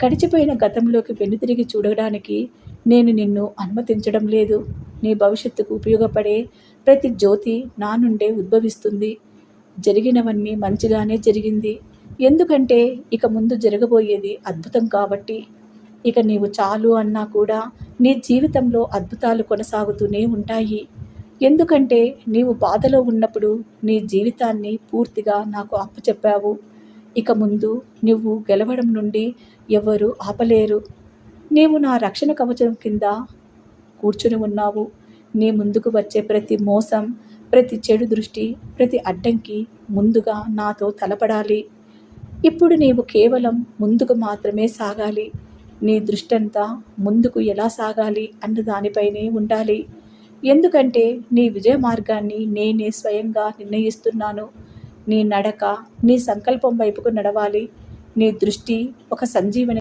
గడిచిపోయిన గతంలోకి వెనుతిరిగి చూడడానికి నేను నిన్ను అనుమతించడం లేదు. నీ భవిష్యత్తుకు ఉపయోగపడే ప్రతి జ్యోతి నా నుండే ఉద్భవిస్తుంది. జరిగినవన్నీ మంచిగానే జరిగింది. ఎందుకంటే ఇక ముందు జరగబోయేది అద్భుతం కాబట్టి. ఇక నీవు చాలు అన్నా కూడా నీ జీవితంలో అద్భుతాలు కొనసాగుతూనే ఉంటాయి. ఎందుకంటే నీవు బాధలో ఉన్నప్పుడు నీ జీవితాన్ని పూర్తిగా నాకు అప్పచెప్పావు. ఇక ముందు నువ్వు గెలవడం నుండి ఎవరు ఆపలేరు. నీవు నా రక్షణ కవచం కింద కూర్చుని ఉన్నావు. నీ ముందుకు వచ్చే ప్రతి మోసం, ప్రతి చెడు దృష్టి, ప్రతి అడ్డంకి ముందుగా నాతో తలపడాలి. ఇప్పుడు నీవు కేవలం ముందుకు మాత్రమే సాగాలి. నీ దృష్టంతా ముందుకు ఎలా సాగాలి అన్న దానిపైనే ఉండాలి. ఎందుకంటే నీ విజయ మార్గాన్ని నేనే స్వయంగా నిర్ణయిస్తున్నాను. నీ నడక నీ సంకల్పం వైపుకు నడవాలి. నీ దృష్టి ఒక సంజీవని